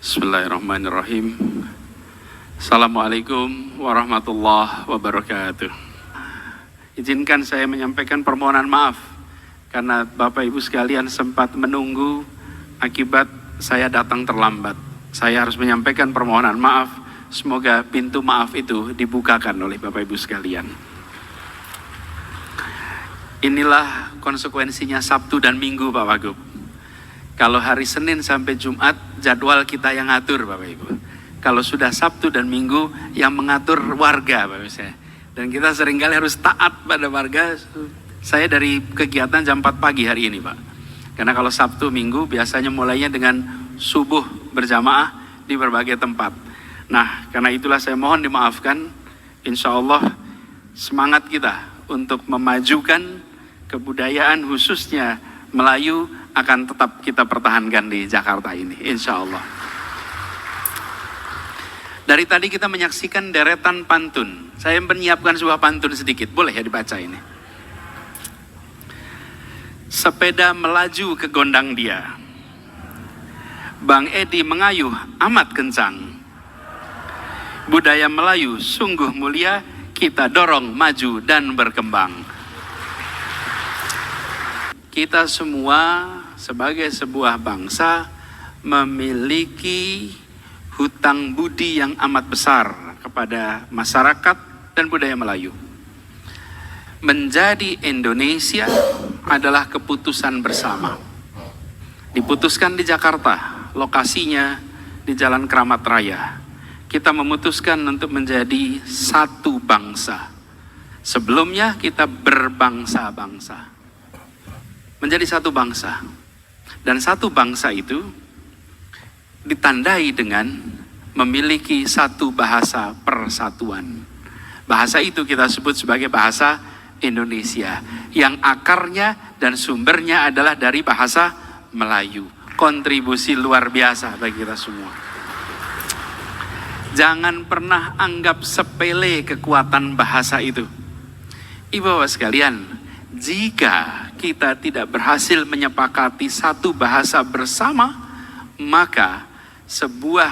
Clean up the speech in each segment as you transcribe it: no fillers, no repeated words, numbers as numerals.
Bismillahirrahmanirrahim. Assalamualaikum warahmatullahi wabarakatuh. Izinkan saya menyampaikan permohonan maaf karena Bapak Ibu sekalian sempat menunggu akibat saya datang terlambat. Saya harus menyampaikan permohonan maaf. Semoga pintu maaf itu dibukakan oleh Bapak Ibu sekalian. Inilah konsekuensinya Sabtu dan Minggu, Pak Wagub. Kalau hari Senin sampai Jumat, jadwal kita yang ngatur, Bapak Ibu. Kalau sudah Sabtu dan Minggu, yang mengatur warga, Bapak Ibu. Dan kita seringkali harus taat pada warga. Saya dari kegiatan jam 4 pagi hari ini, Pak. Karena kalau Sabtu Minggu, biasanya mulainya dengan subuh berjamaah di berbagai tempat. Nah, karena itulah saya mohon dimaafkan. Insya Allah, semangat kita untuk memajukan kebudayaan khususnya Melayu akan tetap kita pertahankan di Jakarta ini, insya Allah. Dari tadi kita menyaksikan deretan pantun. Saya menyiapkan sebuah pantun sedikit, boleh ya dibaca ini. Sepeda melaju ke gondang dia, Bang Edi mengayuh amat kencang. Budaya Melayu sungguh mulia, kita dorong maju dan berkembang. Kita semua sebagai sebuah bangsa memiliki hutang budi yang amat besar kepada masyarakat dan budaya Melayu. Menjadi Indonesia adalah keputusan bersama. Diputuskan di Jakarta, lokasinya di Jalan Keramat Raya. Kita memutuskan untuk menjadi satu bangsa. Sebelumnya kita berbangsa-bangsa. Menjadi satu bangsa. Dan satu bangsa itu ditandai dengan memiliki satu bahasa persatuan. Bahasa itu kita sebut sebagai bahasa Indonesia, yang akarnya dan sumbernya adalah dari bahasa Melayu. Kontribusi luar biasa bagi kita semua. Jangan pernah anggap sepele kekuatan bahasa itu. Ibu-bapak sekalian, jika kita tidak berhasil menyepakati satu bahasa bersama, maka sebuah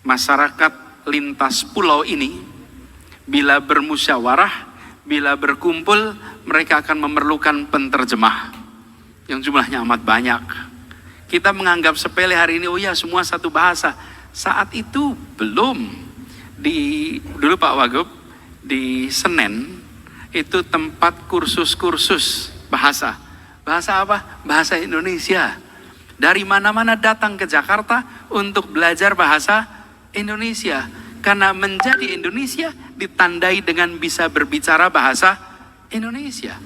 masyarakat lintas pulau ini, bila bermusyawarah, bila berkumpul, mereka akan memerlukan penterjemah yang jumlahnya amat banyak. Kita menganggap sepele hari ini, oh ya semua satu bahasa. Saat itu belum. Dulu Pak Wagub, di Senen itu tempat kursus-kursus bahasa. Bahasa apa? Bahasa Indonesia. Dari mana-mana datang ke Jakarta untuk belajar bahasa Indonesia. Karena menjadi Indonesia ditandai dengan bisa berbicara bahasa Indonesia.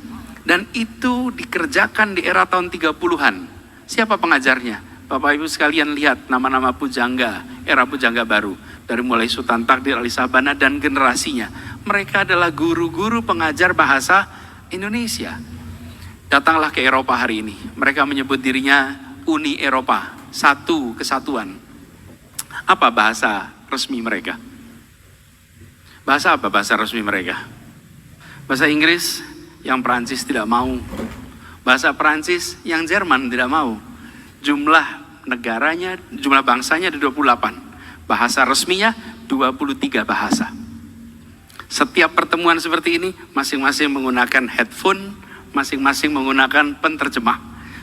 Dan itu dikerjakan di era tahun 30-an. Siapa pengajarnya? Bapak Ibu sekalian lihat nama-nama pujangga, era pujangga baru. Dari mulai Sultan Takdir, Ali Sabana dan generasinya. Mereka adalah guru-guru pengajar bahasa Indonesia. Datanglah ke Eropa hari ini. Mereka menyebut dirinya Uni Eropa, satu kesatuan. Apa bahasa resmi mereka? Bahasa apa bahasa resmi mereka? Bahasa Inggris yang Perancis tidak mau. Bahasa Perancis yang Jerman tidak mau. Jumlah negaranya, jumlah bangsanya ada 28. Bahasa resminya 23 bahasa. Setiap pertemuan seperti ini, masing-masing menggunakan headphone, masing-masing menggunakan penterjemah.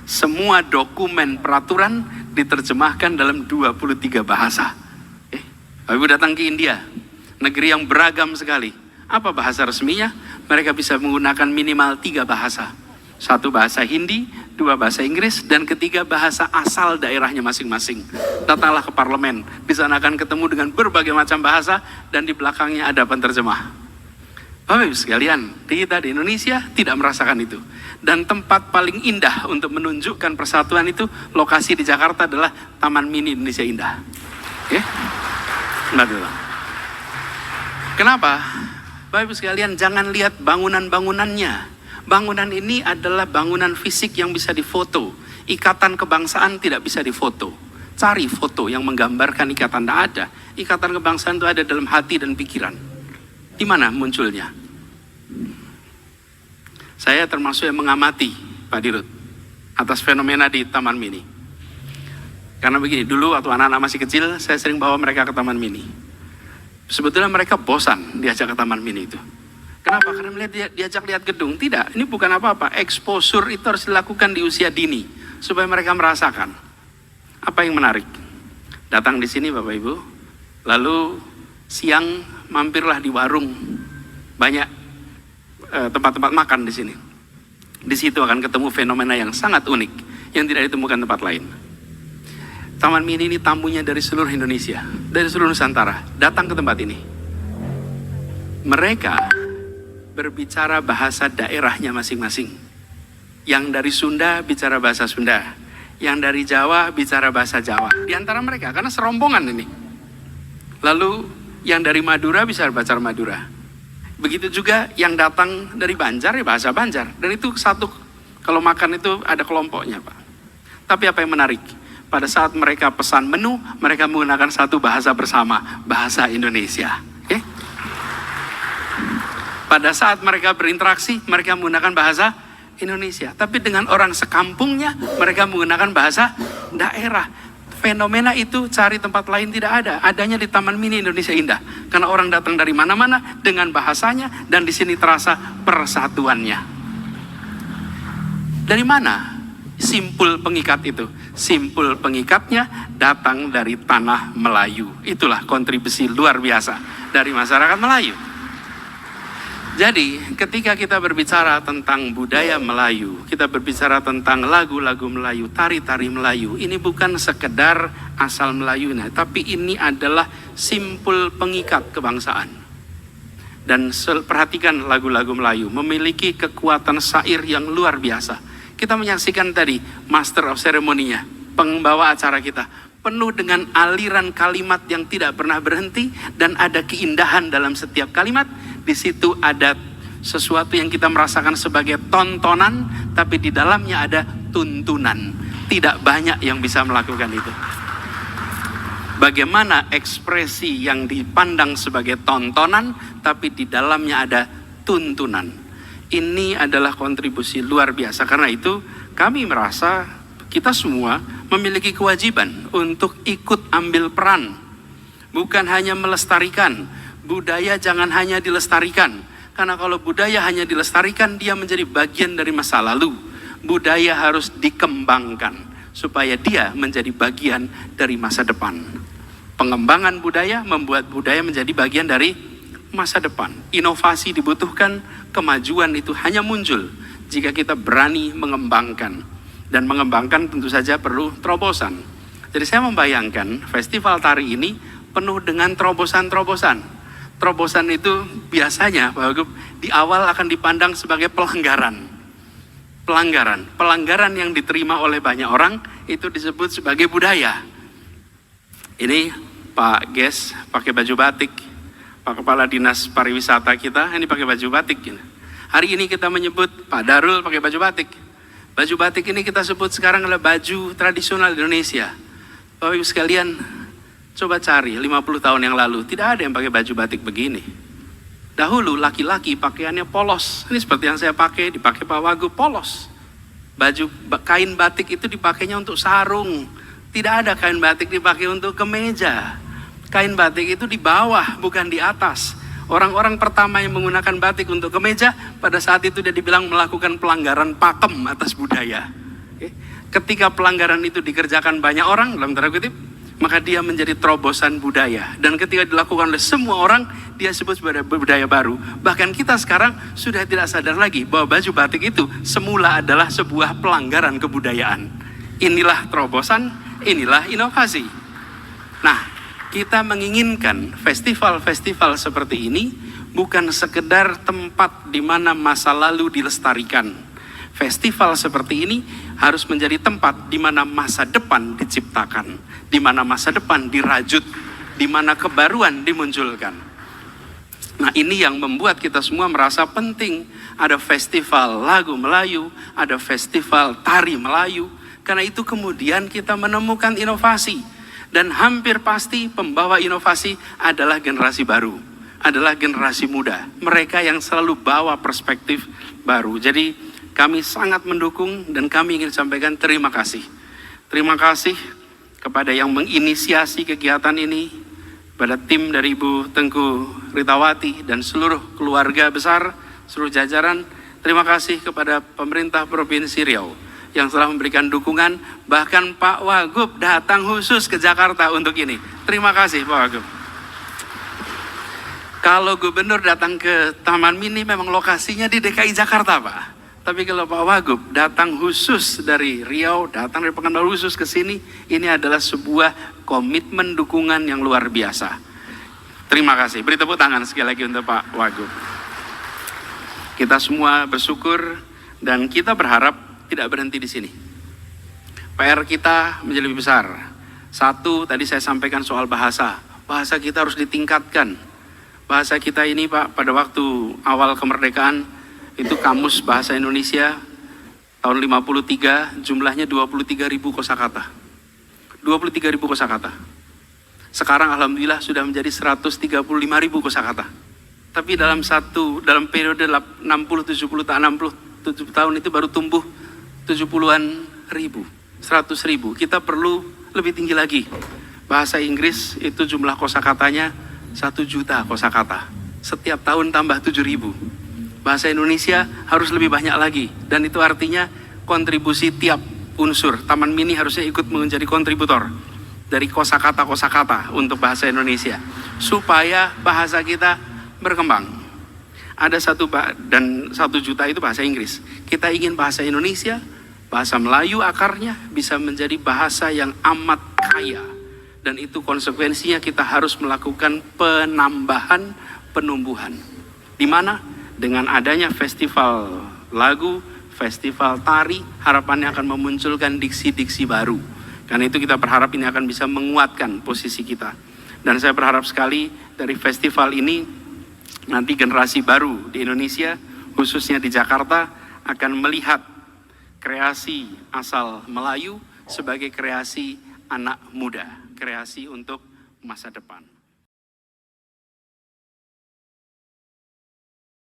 Semua dokumen peraturan diterjemahkan dalam 23 bahasa. Ibu datang ke India, negeri yang beragam sekali. Apa bahasa resminya? Mereka bisa menggunakan minimal 3 bahasa. 1 bahasa Hindi, 2 bahasa Inggris, dan ketiga bahasa asal daerahnya masing-masing. Datanglah ke parlemen, di sana akan ketemu dengan berbagai macam bahasa, dan di belakangnya ada penterjemah. Bapak Ibu sekalian, kita di Indonesia tidak merasakan itu. Dan tempat paling indah untuk menunjukkan persatuan itu, lokasi di Jakarta adalah Taman Mini Indonesia Indah. Oke? Kenapa? Bapak Ibu sekalian, jangan lihat bangunan-bangunannya. Bangunan ini adalah bangunan fisik yang bisa difoto. Ikatan kebangsaan tidak bisa difoto. Cari foto yang menggambarkan ikatan, tidak ada. Ikatan kebangsaan itu ada dalam hati dan pikiran. Di mana munculnya? Saya termasuk yang mengamati Pak Dirut atas fenomena di Taman Mini. Karena begini, dulu waktu anak-anak masih kecil, saya sering bawa mereka ke Taman Mini. Sebetulnya mereka bosan diajak ke Taman Mini itu. Kenapa? Karena melihat diajak lihat gedung. Tidak, ini bukan apa-apa. Exposure itu harus dilakukan di usia dini supaya mereka merasakan. Apa yang menarik? Datang di sini Bapak Ibu, lalu siang mampirlah di warung. Banyak tempat-tempat makan di sini. Di situ akan ketemu fenomena yang sangat unik yang tidak ditemukan tempat lain. Taman Mini ini tamunya dari seluruh Indonesia, dari seluruh Nusantara, datang ke tempat ini. Mereka berbicara bahasa daerahnya masing-masing. Yang dari Sunda bicara bahasa Sunda, yang dari Jawa bicara bahasa Jawa. Di antara mereka, karena serombongan ini. Lalu yang dari Madura bisa bahasa Madura. Begitu juga yang datang dari Banjar ya bahasa Banjar. Dan itu satu, kalau makan itu ada kelompoknya Pak. Tapi apa yang menarik? Pada saat mereka pesan menu, mereka menggunakan satu bahasa bersama, bahasa Indonesia. Okay? Pada saat mereka berinteraksi, mereka menggunakan bahasa Indonesia. Tapi dengan orang sekampungnya, mereka menggunakan bahasa daerah. Fenomena itu cari tempat lain tidak ada. Adanya di Taman Mini Indonesia Indah. Karena orang datang dari mana-mana dengan bahasanya, dan di sini terasa persatuannya. Dari mana simpul pengikat itu? Simpul pengikatnya datang dari tanah Melayu. Itulah kontribusi luar biasa dari masyarakat Melayu. Jadi ketika kita berbicara tentang budaya Melayu, kita berbicara tentang lagu-lagu Melayu, tari-tari Melayu, ini bukan sekedar asal Melayunya, tapi ini adalah simpul pengikat kebangsaan. Dan perhatikan lagu-lagu Melayu, memiliki kekuatan syair yang luar biasa. Kita menyaksikan tadi master of ceremony-nya, pembawa acara kita, penuh dengan aliran kalimat yang tidak pernah berhenti, dan ada keindahan dalam setiap kalimat. Di situ ada sesuatu yang kita merasakan sebagai tontonan, tapi di dalamnya ada tuntunan. Tidak banyak yang bisa melakukan itu. Bagaimana ekspresi yang dipandang sebagai tontonan, tapi di dalamnya ada tuntunan. Ini adalah kontribusi luar biasa. Karena itu kami merasa kita semua memiliki kewajiban untuk ikut ambil peran. Bukan hanya melestarikan. Budaya jangan hanya dilestarikan. Karena kalau budaya hanya dilestarikan, dia menjadi bagian dari masa lalu. Budaya harus dikembangkan supaya dia menjadi bagian dari masa depan. Pengembangan budaya membuat budaya menjadi bagian dari masa depan. Inovasi dibutuhkan, kemajuan itu hanya muncul jika kita berani mengembangkan. Dan mengembangkan tentu saja perlu terobosan. Jadi saya membayangkan festival tari ini penuh dengan terobosan-terobosan. Terobosan itu biasanya Pak Wagub di awal akan dipandang sebagai pelanggaran. Pelanggaran yang diterima oleh banyak orang itu disebut sebagai budaya. Ini Pak Ges pakai baju batik. Pak Kepala Dinas Pariwisata kita ini pakai baju batik. Hari ini kita menyebut Pak Darul pakai baju batik. Baju batik ini kita sebut sekarang adalah baju tradisional Indonesia. Bapak Ibu sekalian, coba cari 50 tahun yang lalu, tidak ada yang pakai baju batik begini. Dahulu laki-laki pakaiannya polos. Ini seperti yang saya pakai, dipakai Pak Wagub, polos. Kain batik itu dipakainya untuk sarung. Tidak ada kain batik dipakai untuk kemeja. Kain batik itu di bawah, bukan di atas. Orang-orang pertama yang menggunakan batik untuk kemeja, pada saat itu dia dibilang melakukan pelanggaran pakem atas budaya. Ketika pelanggaran itu dikerjakan banyak orang, dalam tanda kutip, maka dia menjadi terobosan budaya. Dan ketika dilakukan oleh semua orang, dia sebut sebagai budaya baru. Bahkan kita sekarang sudah tidak sadar lagi bahwa baju batik itu semula adalah sebuah pelanggaran kebudayaan. Inilah terobosan, inilah inovasi. Nah, kita menginginkan festival-festival seperti ini bukan sekedar tempat di mana masa lalu dilestarikan. Festival seperti ini harus menjadi tempat di mana masa depan diciptakan, di mana masa depan dirajut, di mana kebaruan dimunculkan. Nah, ini yang membuat kita semua merasa penting. Ada festival lagu Melayu, ada festival tari Melayu. Karena itu kemudian kita menemukan inovasi. Dan hampir pasti pembawa inovasi adalah generasi baru, adalah generasi muda. Mereka yang selalu bawa perspektif baru. Jadi kami sangat mendukung dan kami ingin sampaikan terima kasih. Terima kasih kepada yang menginisiasi kegiatan ini, pada tim dari Ibu Tengku Ritawati dan seluruh keluarga besar, seluruh jajaran. Terima kasih kepada pemerintah Provinsi Riau yang telah memberikan dukungan, bahkan Pak Wagub datang khusus ke Jakarta untuk ini. Terima kasih Pak Wagub. Kalau gubernur datang ke Taman Mini memang lokasinya di DKI Jakarta Pak. Tapi kalau Pak Wagub datang khusus dari Riau, datang dari Pekanbaru khusus ke sini, ini adalah sebuah komitmen dukungan yang luar biasa. Terima kasih. Beri tepuk tangan sekali lagi untuk Pak Wagub. Kita semua bersyukur dan kita berharap tidak berhenti di sini. PR kita menjadi lebih besar. Satu, tadi saya sampaikan soal bahasa. Bahasa kita harus ditingkatkan. Bahasa kita ini Pak, pada waktu awal kemerdekaan, itu kamus bahasa Indonesia tahun 53 jumlahnya 23.000 kosakata. 23.000 kosakata. Sekarang alhamdulillah sudah menjadi 135.000 kosakata. Tapi dalam periode 60-70 tahun itu baru tumbuh 70-an ribu, 100.000. Kita perlu lebih tinggi lagi. Bahasa Inggris itu jumlah kosakatanya 1 juta kosakata. Setiap tahun tambah 7.000. Bahasa Indonesia harus lebih banyak lagi. Dan itu artinya kontribusi tiap unsur. Taman Mini harusnya ikut menjadi kontributor dari kosakata-kosakata untuk bahasa Indonesia. Supaya bahasa kita berkembang. Ada 1 juta itu bahasa Inggris. Kita ingin bahasa Indonesia, bahasa Melayu akarnya bisa menjadi bahasa yang amat kaya. Dan itu konsekuensinya kita harus melakukan penambahan, penumbuhan. Di mana? Dengan adanya festival lagu, festival tari, harapannya akan memunculkan diksi-diksi baru. Karena itu kita berharap ini akan bisa menguatkan posisi kita. Dan saya berharap sekali dari festival ini, nanti generasi baru di Indonesia, khususnya di Jakarta, akan melihat kreasi asal Melayu sebagai kreasi anak muda, kreasi untuk masa depan.